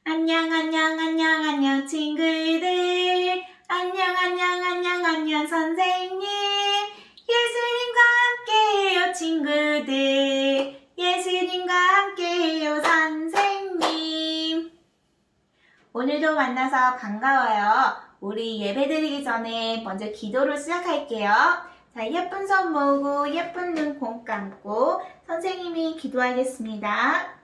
안녕 안녕 안녕 안녕 친구들. 안녕 안녕 안녕 안녕 선생님. 예수님과 함께해요 친구들. 예수님과 함께해요 선생님. 오늘도 만나서 반가워요. 우리 예배드리기 전에 먼저 기도를 시작할게요. 자, 예쁜 손 모으고 예쁜 눈 꼭 감고 선생님이 기도하겠습니다.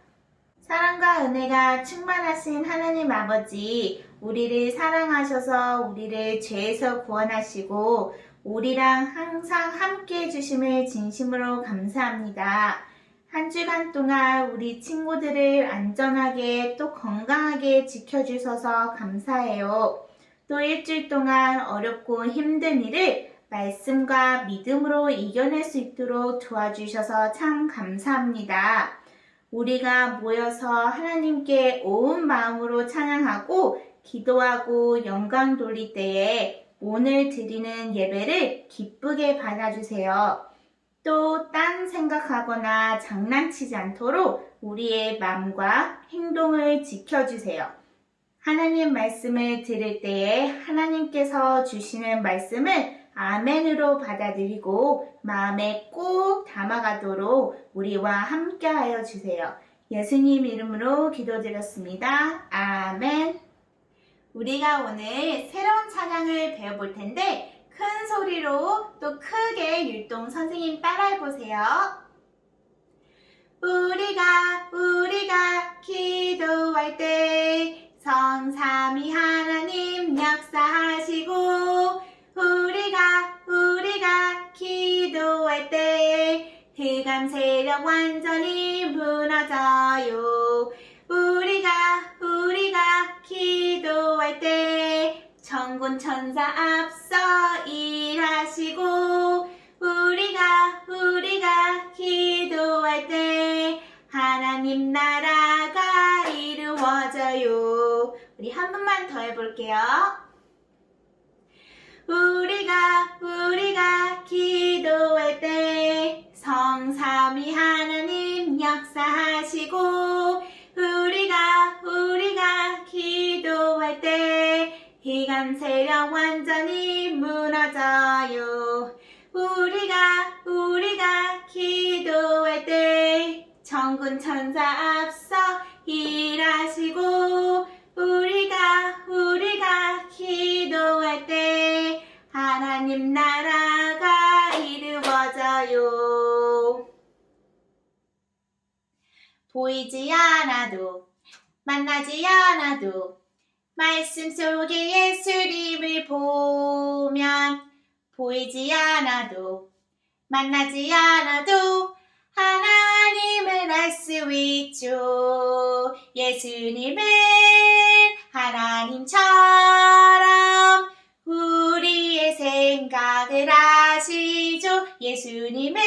사랑과 은혜가 충만하신 하나님 아버지, 우리를 사랑하셔서 우리를 죄에서 구원하시고 우리랑 항상 함께 해주심을 진심으로 감사합니다. 한 주간 동안 우리 친구들을 안전하게 또 건강하게 지켜주셔서 감사해요. 또 일주일 동안 어렵고 힘든 일을 말씀과 믿음으로 이겨낼 수 있도록 도와주셔서 참 감사합니다. 우리가 모여서 하나님께 온 마음으로 찬양하고 기도하고 영광 돌릴 때에 오늘 드리는 예배를 기쁘게 받아주세요. 또 딴 생각하거나 장난치지 않도록 우리의 마음과 행동을 지켜주세요. 하나님 말씀을 들을 때에 하나님께서 주시는 말씀을 아멘으로 받아들이고 마음에 꼭 담아가도록 우리와 함께하여 주세요. 예수님 이름으로 기도드렸습니다. 아멘. 우리가 오늘 새로운 찬양을 배워볼 텐데 큰 소리로 또 크게 율동 선생님 따라해보세요. 우리가 기도할 때 성삼위 하나님 역사하시고 우리가 기도할 때 흑암 세력 완전히 무너져요. 우리가 기도할 때 천군 천사 앞서 일하시고 우리가 기도할 때 하나님 나라가 이루어져요. 우리 한 번만 더 해볼게요. 우리가 기도할 때 성삼위 하나님 역사하시고 우리가 기도할 때 흑암 세력 완전히 무너져요. 우리가 기도할 때 천군 천사 앞서 일하시고 우리가 기도할 때 하나님 나라가 이루어져요. 보이지 않아도 만나지 않아도 말씀 속에 예수님을 보면 보이지 않아도 만나지 않아도 하나님을 알 수 있죠. 예수님은 하나님처럼 우리의 생각을 아시죠. 예수님은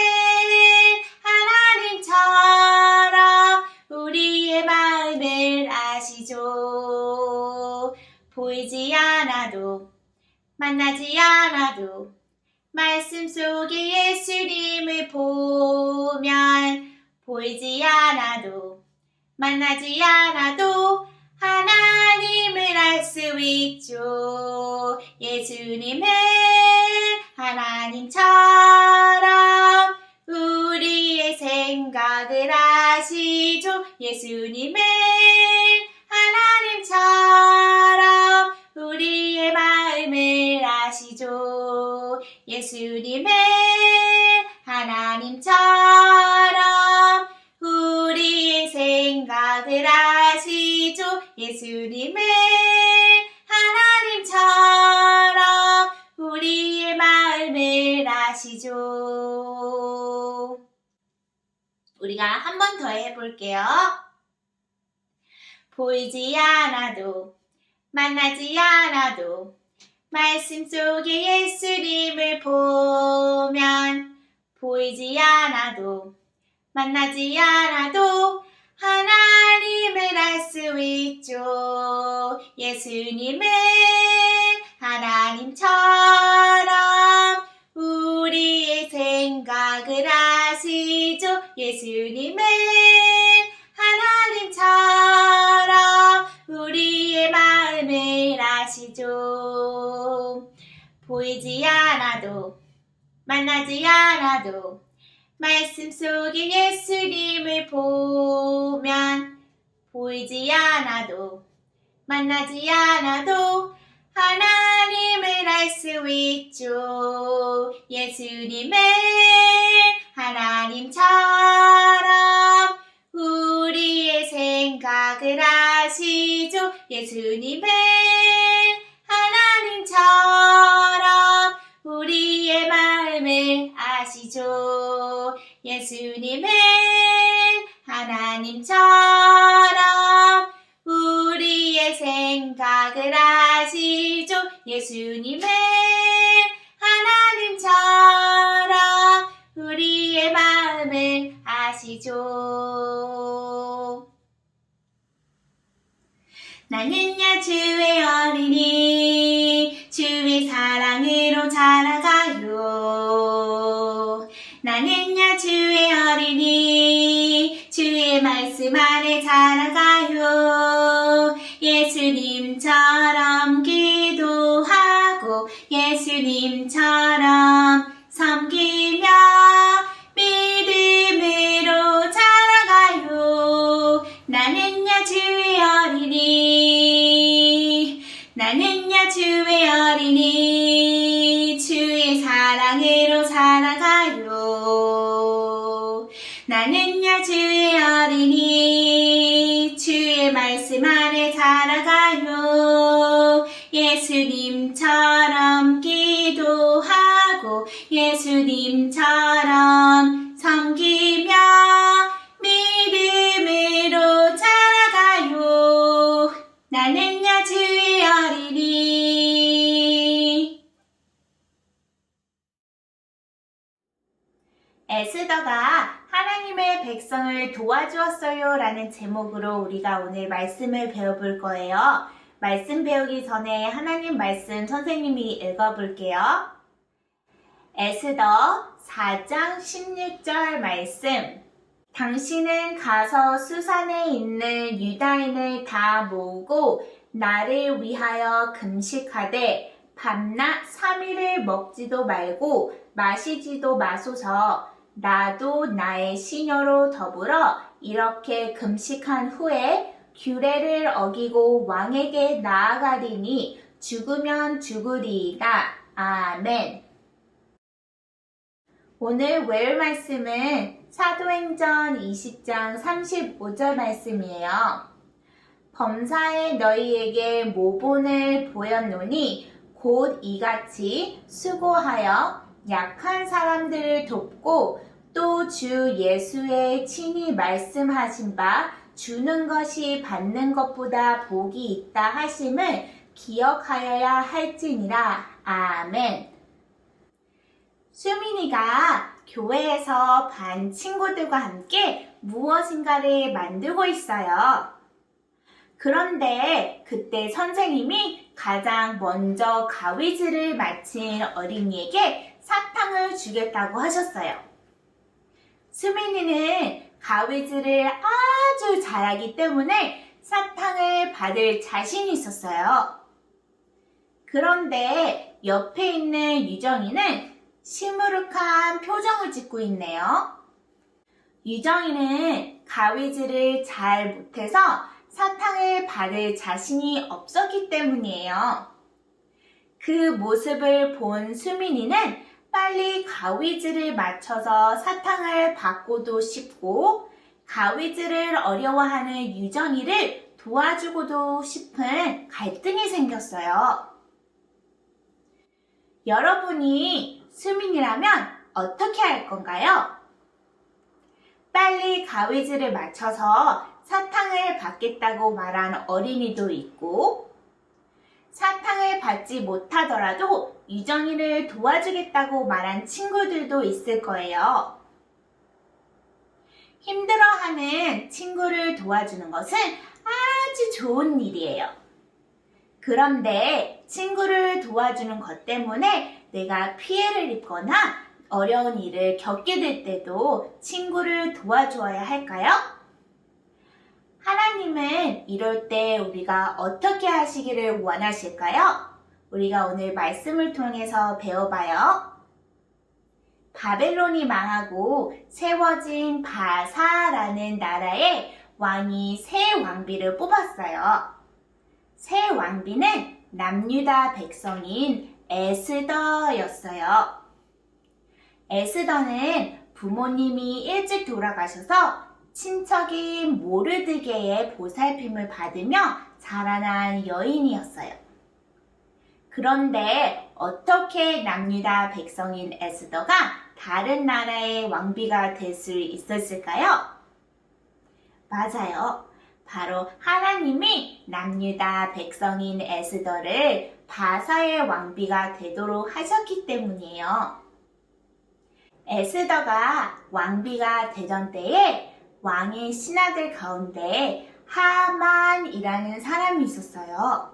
하나님처럼 우리의 마음을 아시죠. 보이지 않아도 만나지 않아도 말씀 속에 예수님을 보면 보이지 않아도 만나지 않아도 하나님을 알 수 있죠. 예수님은 하나님처럼 우리의 생각을 아시죠. 예수님은 하나님처럼 우리의 마음을 아시죠. 예수님은 하나님처럼 우리의 생각을 아시죠. 예수님은 하나님처럼 우리의 마음을 아시죠. 우리가 한 번 더 해볼게요. 보이지 않아도 만나지 않아도 말씀 속에 예수님을 보면 보이지 않아도 만나지 않아도 하나님을 알 수 있죠. 예수님은 하나님처럼 우리의 생각을 아시죠. 예수님은 하나님처럼 보이지 않아도 만나지 않아도 말씀 속에 예수님을 보면 보이지 않아도 만나지 않아도 하나님을 알 수 있죠. 예수님을 하나님처럼 우리의 생각을 아시죠. 예수님을 하나님처럼 우리의 마음을 아시죠. 예수님은 하나님처럼 우리의 생각을 아시죠. 예수님은 하나님처럼 우리의 마음을 아시죠. 나는야 주의 어린이 주의 사랑으로 자라가요. 나는야 주의 어린이 주의 말씀 안에 자라가요. 예수님처럼 기도하고 예수님처럼 섬기며 믿음으로 자라가요. 나는야 주의 어린이 나는야 주의 어린이 주의 사랑으로 살아가요. 나는야 주의 어린이 주의 말씀 안에 살아가요. 예수님처럼 기도하고 예수님처럼 섬기며 믿음으로 자라가요. 나는야 주의 어린이. 에스더가 하나님의 백성을 도와주었어요 라는 제목으로 우리가 오늘 말씀을 배워볼 거예요. 말씀 배우기 전에 하나님 말씀 선생님이 읽어볼게요. 에스더 4장 16절 말씀. 당신은 가서 수산에 있는 유다인을 다 모으고 나를 위하여 금식하되 밤낮 3일을 먹지도 말고 마시지도 마소서. 나도 나의 시녀로 더불어 이렇게 금식한 후에 규례를 어기고 왕에게 나아가리니 죽으면 죽으리이다. 아멘. 오늘 외울 말씀은 사도행전 20장 35절 말씀이에요. 범사에 너희에게 모본을 보였노니 곧 이같이 수고하여 약한 사람들을 돕고 또 주 예수의 친히 말씀하신 바 주는 것이 받는 것보다 복이 있다 하심을 기억하여야 할지니라. 아멘. 수민이가 교회에서 반 친구들과 함께 무엇인가를 만들고 있어요. 그런데 그때 선생님이 가장 먼저 가위질을 마친 어린이에게 사탕을 주겠다고 하셨어요. 수민이는 가위질을 아주 잘하기 때문에 사탕을 받을 자신이 있었어요. 그런데 옆에 있는 유정이는 시무룩한 표정을 짓고 있네요. 유정이는 가위질을 잘 못해서 사탕을 받을 자신이 없었기 때문이에요. 그 모습을 본 수민이는 빨리 가위질을 맞춰서 사탕을 받고도 싶고 가위질을 어려워하는 유정이를 도와주고도 싶은 갈등이 생겼어요. 여러분이 수민이라면 어떻게 할 건가요? 빨리 가위질을 맞춰서 사탕을 받겠다고 말한 어린이도 있고 사탕을 받지 못하더라도 유정이를 도와주겠다고 말한 친구들도 있을 거예요. 힘들어하는 친구를 도와주는 것은 아주 좋은 일이에요. 그런데 친구를 도와주는 것 때문에 내가 피해를 입거나 어려운 일을 겪게 될 때도 친구를 도와주어야 할까요? 하나님은 이럴 때 우리가 어떻게 하시기를 원하실까요? 우리가 오늘 말씀을 통해서 배워봐요. 바벨론이 망하고 세워진 바사라는 나라에 왕이 새 왕비를 뽑았어요. 새 왕비는 남유다 백성인 에스더였어요. 에스더는 부모님이 일찍 돌아가셔서 친척인 모르드게의 보살핌을 받으며 자라난 여인이었어요. 그런데 어떻게 남유다 백성인 에스더가 다른 나라의 왕비가 될 수 있었을까요? 맞아요. 바로 하나님이 남유다 백성인 에스더를 바사의 왕비가 되도록 하셨기 때문이에요. 에스더가 왕비가 되던 때에 왕의 신하들 가운데 하만이라는 사람이 있었어요.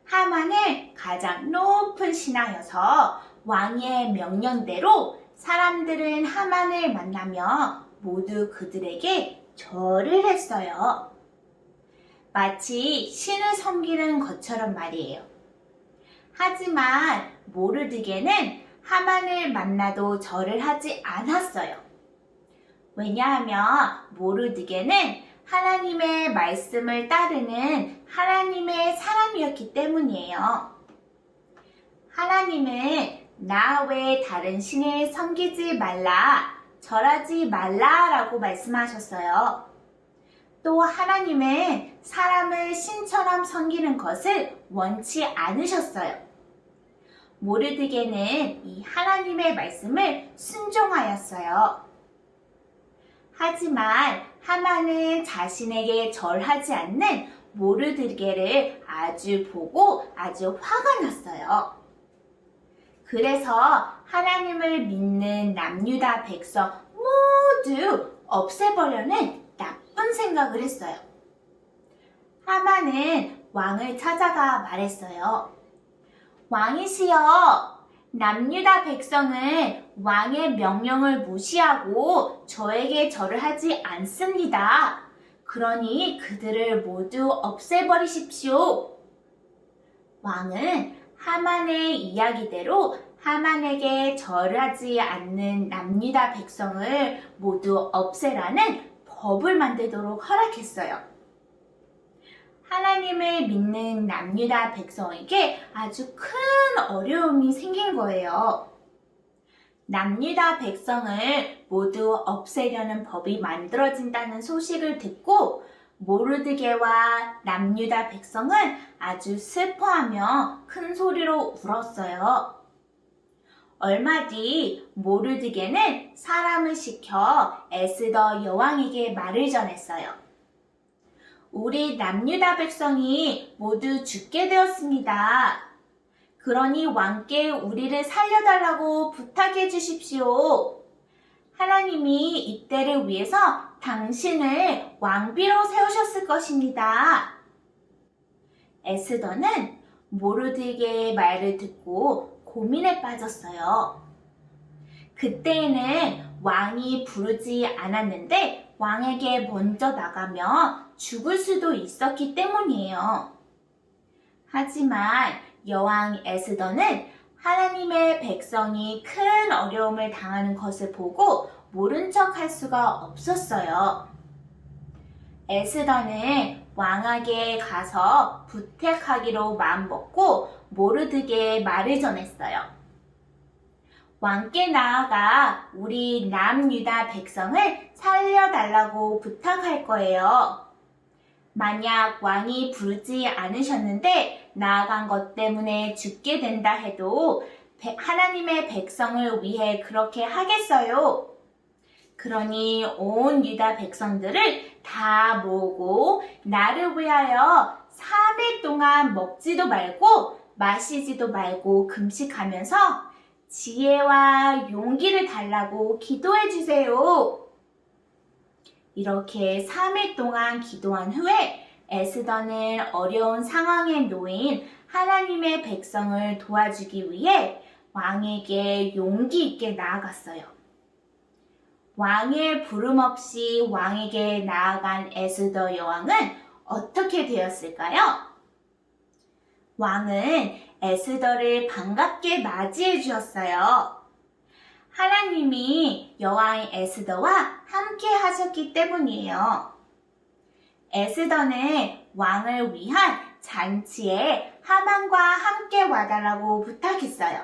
하만은 가장 높은 신하여서 왕의 명령대로 사람들은 하만을 만나며 모두 그들에게 절을 했어요. 마치 신을 섬기는 것처럼 말이에요. 하지만 모르드게는 하만을 만나도 절을 하지 않았어요. 왜냐하면 모르드게는 하나님의 말씀을 따르는 하나님의 사람이었기 때문이에요. 하나님은 나 외에 다른 신을 섬기지 말라, 절하지 말라라고 말씀하셨어요. 또 하나님은 사람을 신처럼 섬기는 것을 원치 않으셨어요. 모르드게는 이 하나님의 말씀을 순종하였어요. 하지만 하만은 자신에게 절하지 않는 모르드게를 보고 아주 화가 났어요. 그래서 하나님을 믿는 남유다 백성 모두 없애버려는 나쁜 생각을 했어요. 하만은 왕을 찾아가 말했어요. 왕이시여, 남유다 백성은 왕의 명령을 무시하고 저에게 절을 하지 않습니다. 그러니 그들을 모두 없애버리십시오. 왕은 하만의 이야기대로 하만에게 절하지 않는 남유다 백성을 모두 없애라는 법을 만들도록 허락했어요. 하나님을 믿는 남유다 백성에게 아주 큰 어려움이 생긴 거예요. 남유다 백성을 모두 없애려는 법이 만들어진다는 소식을 듣고 모르드게와 남유다 백성은 아주 슬퍼하며 큰 소리로 울었어요. 얼마 뒤 모르드게는 사람을 시켜 에스더 여왕에게 말을 전했어요. 우리 남유다 백성이 모두 죽게 되었습니다. 그러니 왕께 우리를 살려달라고 부탁해 주십시오. 하나님이 이때를 위해서 당신을 왕비로 세우셨을 것입니다. 에스더는 모르드게의 말을 듣고 고민에 빠졌어요. 그때에는 왕이 부르지 않았는데 왕에게 먼저 나가면 죽을 수도 있었기 때문이에요. 하지만 여왕 에스더는 하나님의 백성이 큰 어려움을 당하는 것을 보고 모른 척 할 수가 없었어요. 에스더는 왕에게 가서 부탁하기로 마음먹고 모르드게의 말을 전했어요. 왕께 나아가 우리 남유다 백성을 살려달라고 부탁할 거예요. 만약 왕이 부르지 않으셨는데 나아간 것 때문에 죽게 된다 해도 하나님의 백성을 위해 그렇게 하겠어요. 그러니 온 유다 백성들을 다 모으고 나를 위하여 3일 동안 먹지도 말고 마시지도 말고 금식하면서 지혜와 용기를 달라고 기도해 주세요. 이렇게 3일 동안 기도한 후에 에스더는 어려운 상황에 놓인 하나님의 백성을 도와주기 위해 왕에게 용기 있게 나아갔어요. 왕의 부름 없이 왕에게 나아간 에스더 여왕은 어떻게 되었을까요? 왕은 에스더를 반갑게 맞이해 주었어요. 하나님이 여왕 에스더와 함께 하셨기 때문이에요. 에스더는 왕을 위한 잔치에 하만과 함께 와달라고 부탁했어요.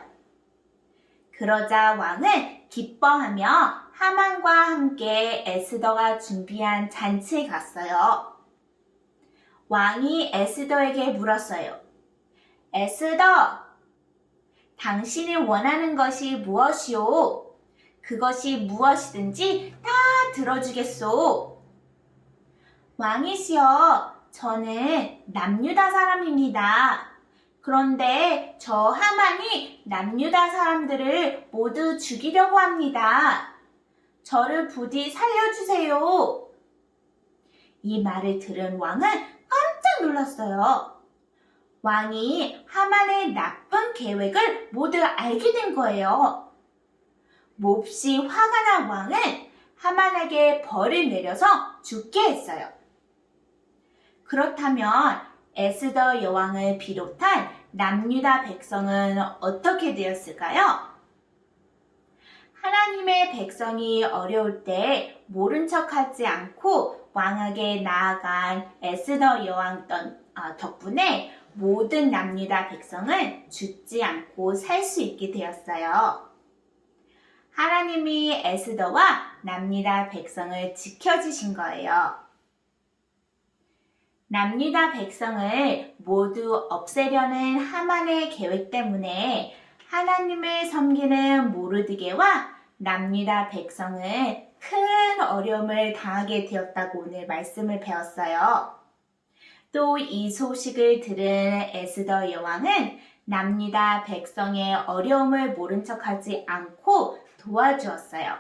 그러자 왕은 기뻐하며 하만과 함께 에스더가 준비한 잔치에 갔어요. 왕이 에스더에게 물었어요. 에스더, 당신이 원하는 것이 무엇이오? 그것이 무엇이든지 다 들어주겠소. 왕이시여, 저는 남유다 사람입니다. 그런데 저 하만이 남유다 사람들을 모두 죽이려고 합니다. 저를 부디 살려주세요. 이 말을 들은 왕은 깜짝 놀랐어요. 왕이 하만의 나쁜 계획을 모두 알게 된 거예요. 몹시 화가 난 왕은 하만에게 벌을 내려서 죽게 했어요. 그렇다면 에스더 여왕을 비롯한 남유다 백성은 어떻게 되었을까요? 하나님의 백성이 어려울 때 모른 척하지 않고 왕에게 나아간 에스더 여왕 덕분에 모든 남유다 백성은 죽지 않고 살 수 있게 되었어요. 하나님이 에스더와 남유다 백성을 지켜주신 거예요. 남유다 백성을 모두 없애려는 하만의 계획 때문에 하나님을 섬기는 모르드게와 남유다 백성은 큰 어려움을 당하게 되었다고 오늘 말씀을 배웠어요. 또 이 소식을 들은 에스더 여왕은 남유다 백성의 어려움을 모른 척하지 않고 도와주었어요.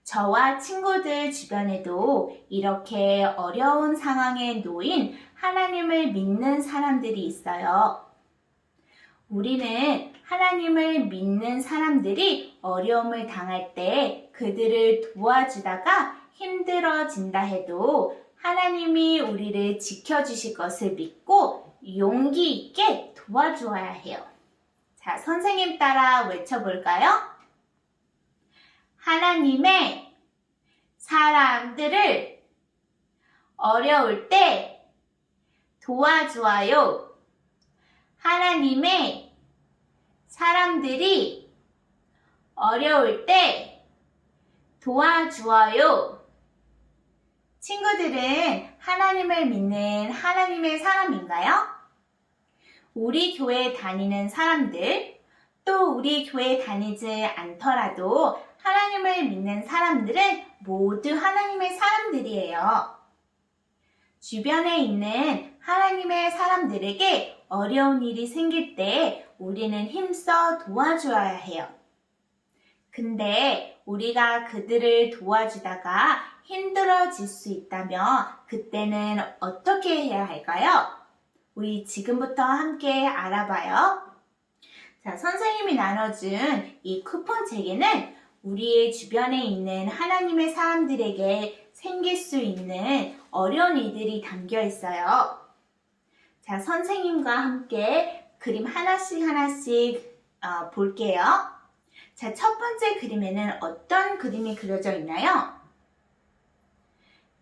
저와 친구들 주변에도 이렇게 어려운 상황에 놓인 하나님을 믿는 사람들이 있어요. 우리는 하나님을 믿는 사람들이 어려움을 당할 때 그들을 도와주다가 힘들어진다 해도 하나님이 우리를 지켜주실 것을 믿고 용기 있게 도와주어야 해요. 자, 선생님 따라 외쳐볼까요? 하나님의 사람들을 어려울 때 도와주어요. 하나님의 사람들이 어려울 때 도와주어요. 친구들은 하나님을 믿는 하나님의 사람인가요? 우리 교회 다니는 사람들, 또 우리 교회 다니지 않더라도 하나님을 믿는 사람들은 모두 하나님의 사람들이에요. 주변에 있는 하나님의 사람들에게 어려운 일이 생길 때 우리는 힘써 도와줘야 해요. 근데 우리가 그들을 도와주다가 힘들어질 수 있다면 그때는 어떻게 해야 할까요? 우리 지금부터 함께 알아봐요. 자, 선생님이 나눠준 이 쿠폰책에는 우리의 주변에 있는 하나님의 사람들에게 생길 수 있는 어려운 일들이 담겨 있어요. 자, 선생님과 함께 그림 하나씩 볼게요. 자, 첫 번째 그림에는 어떤 그림이 그려져 있나요?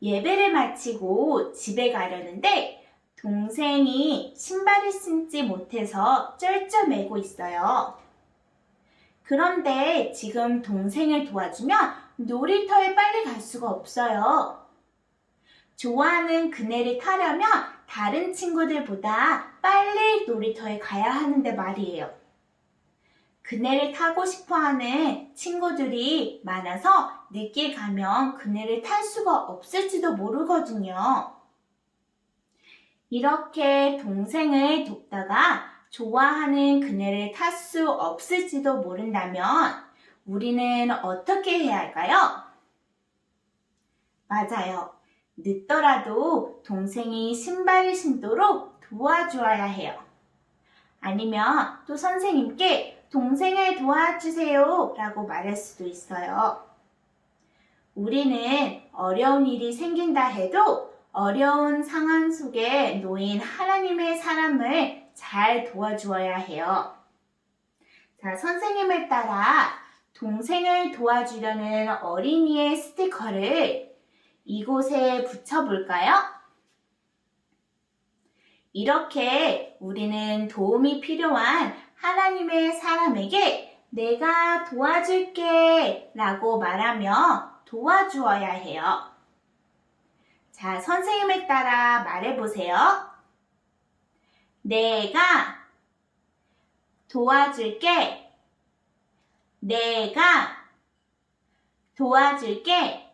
예배를 마치고 집에 가려는데 동생이 신발을 신지 못해서 쩔쩔매고 있어요. 그런데 지금 동생을 도와주면 놀이터에 빨리 갈 수가 없어요. 좋아하는 그네를 타려면 다른 친구들보다 빨리 놀이터에 가야 하는데 말이에요. 그네를 타고 싶어하는 친구들이 많아서 늦게 가면 그네를 탈 수가 없을지도 모르거든요. 이렇게 동생을 돕다가 좋아하는 그네를 탈 수 없을지도 모른다면 우리는 어떻게 해야 할까요? 맞아요. 늦더라도 동생이 신발을 신도록 도와주어야 해요. 아니면 또 선생님께 동생을 도와주세요 라고 말할 수도 있어요. 우리는 어려운 일이 생긴다 해도 어려운 상황 속에 놓인 하나님의 사람을 잘 도와주어야 해요. 자, 선생님을 따라 동생을 도와주려는 어린이의 스티커를 이곳에 붙여볼까요? 이렇게 우리는 도움이 필요한 하나님의 사람에게 내가 도와줄게 라고 말하며 도와주어야 해요. 자, 선생님을 따라 말해보세요. 내가 도와줄게. 내가 도와줄게.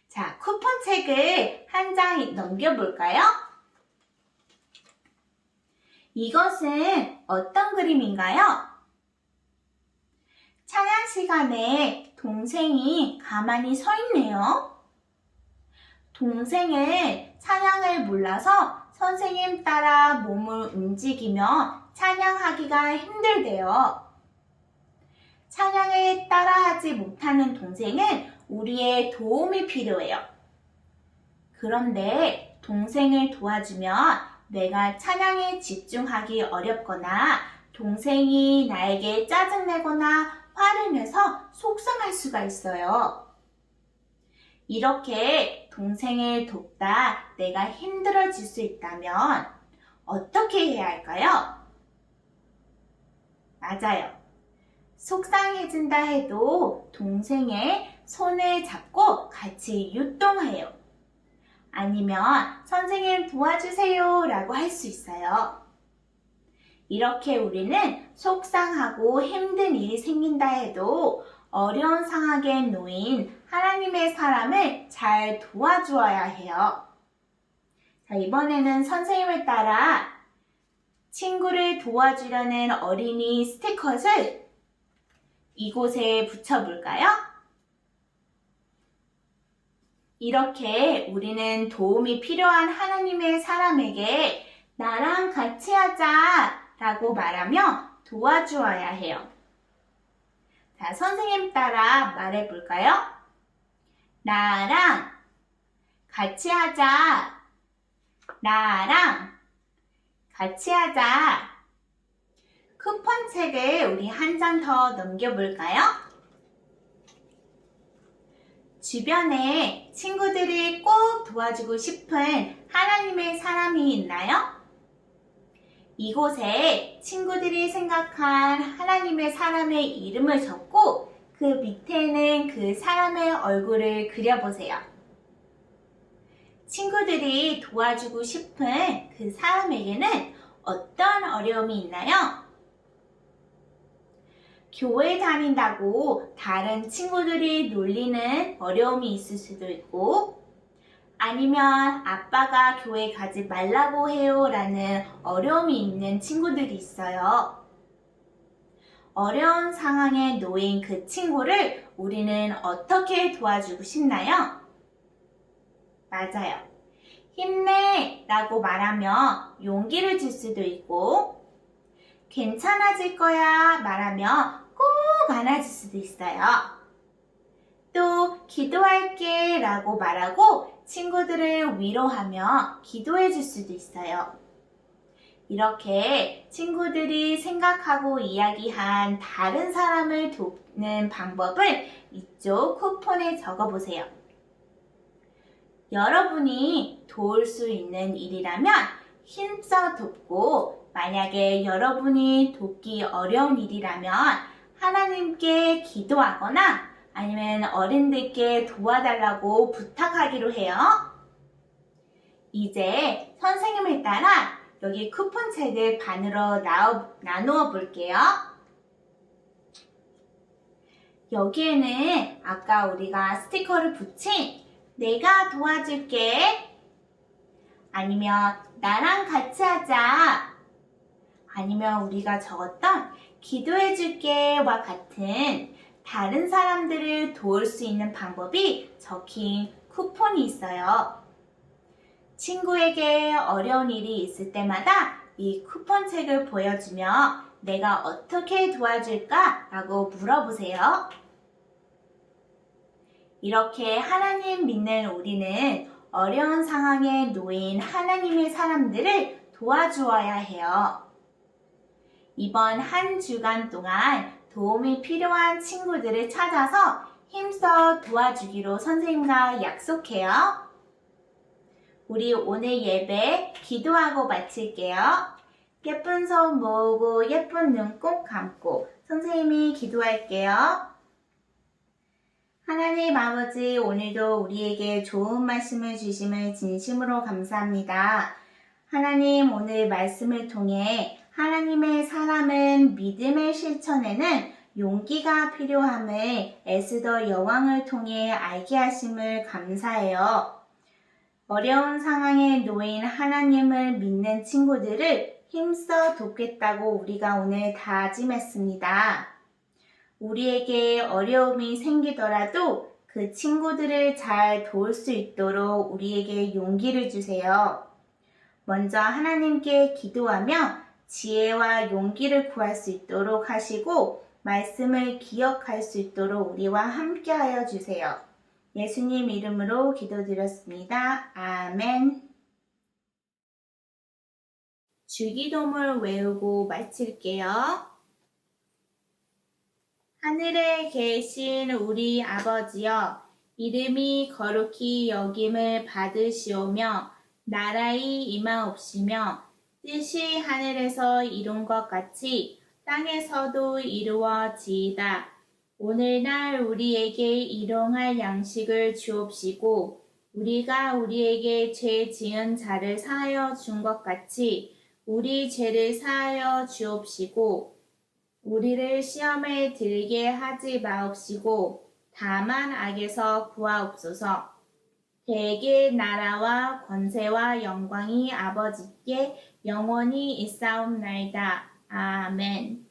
자, 쿠폰책을 한 장 넘겨볼까요? 이것은 어떤 그림인가요? 찬양 시간에 동생이 가만히 서 있네요. 동생은 찬양을 몰라서 선생님 따라 몸을 움직이며 찬양하기가 힘들대요. 찬양을 따라하지 못하는 동생은 우리의 도움이 필요해요. 그런데 동생을 도와주면 내가 찬양에 집중하기 어렵거나 동생이 나에게 짜증내거나 화를 내서 속상할 수가 있어요. 이렇게 동생을 돕다 내가 힘들어질 수 있다면 어떻게 해야 할까요? 맞아요. 속상해진다 해도 동생의 손을 잡고 같이 유동해요. 아니면 선생님 도와주세요 라고 할 수 있어요. 이렇게 우리는 속상하고 힘든 일이 생긴다 해도 어려운 상황에 놓인 하나님의 사람을 잘 도와주어야 해요. 자, 이번에는 선생님을 따라 친구를 도와주려는 어린이 스티커를 이곳에 붙여볼까요? 이렇게 우리는 도움이 필요한 하나님의 사람에게 나랑 같이 하자 라고 말하며 도와주어야 해요. 자, 선생님 따라 말해볼까요? 나랑 같이 하자. 나랑 같이 하자. 쿠폰책을 우리 한 장 더 넘겨볼까요? 주변에 친구들이 꼭 도와주고 싶은 하나님의 사람이 있나요? 이곳에 친구들이 생각한 하나님의 사람의 이름을 적고 그 밑에는 그 사람의 얼굴을 그려보세요. 친구들이 도와주고 싶은 그 사람에게는 어떤 어려움이 있나요? 교회 다닌다고 다른 친구들이 놀리는 어려움이 있을 수도 있고 아니면 아빠가 교회 가지 말라고 해요 라는 어려움이 있는 친구들이 있어요. 어려운 상황에 놓인 그 친구를 우리는 어떻게 도와주고 싶나요? 맞아요. 힘내 라고 말하며 용기를 줄 수도 있고 괜찮아질 거야 말하며 꼭 안아줄 수도 있어요. 또 기도할게 라고 말하고 친구들을 위로하며 기도해 줄 수도 있어요. 이렇게 친구들이 생각하고 이야기한 다른 사람을 돕는 방법을 이쪽 쿠폰에 적어보세요. 여러분이 도울 수 있는 일이라면 힘써 돕고 만약에 여러분이 돕기 어려운 일이라면 하나님께 기도하거나 아니면 어른들께 도와달라고 부탁하기로 해요. 이제 선생님을 따라 여기 쿠폰책을 반으로 나누어 볼게요. 여기에는 아까 우리가 스티커를 붙인 내가 도와줄게 아니면 나랑 같이 하자 아니면 우리가 적었던 기도해줄게와 같은 다른 사람들을 도울 수 있는 방법이 적힌 쿠폰이 있어요. 친구에게 어려운 일이 있을 때마다 이 쿠폰책을 보여주며 내가 어떻게 도와줄까? 라고 물어보세요. 이렇게 하나님 믿는 우리는 어려운 상황에 놓인 하나님의 사람들을 도와주어야 해요. 이번 한 주간 동안 도움이 필요한 친구들을 찾아서 힘써 도와주기로 선생님과 약속해요. 우리 오늘 예배 기도하고 마칠게요. 예쁜 손 모으고 예쁜 눈 꼭 감고 선생님이 기도할게요. 하나님 아버지, 오늘도 우리에게 좋은 말씀을 주심을 진심으로 감사합니다. 하나님, 오늘 말씀을 통해 하나님의 사람은 믿음의 실천에는 용기가 필요함을 에스더 여왕을 통해 알게 하심을 감사해요. 어려운 상황에 놓인 하나님을 믿는 친구들을 힘써 돕겠다고 우리가 오늘 다짐했습니다. 우리에게 어려움이 생기더라도 그 친구들을 잘 도울 수 있도록 우리에게 용기를 주세요. 먼저 하나님께 기도하며 지혜와 용기를 구할 수 있도록 하시고 말씀을 기억할 수 있도록 우리와 함께하여 주세요. 예수님 이름으로 기도드렸습니다. 아멘. 주기도문을 외우고 마칠게요. 하늘에 계신 우리 아버지여, 이름이 거룩히 여김을 받으시오며 나라의 임하옵시며 뜻이 하늘에서 이룬 것 같이 땅에서도 이루어지이다. 오늘날 우리에게 일용할 양식을 주옵시고 우리가 우리에게 죄 지은 자를 사하여 준 것 같이 우리 죄를 사하여 주옵시고 우리를 시험에 들게 하지 마옵시고 다만 악에서 구하옵소서. 대개 나라와 권세와 영광이 아버지께 영원히 있사옵나이다. 아멘.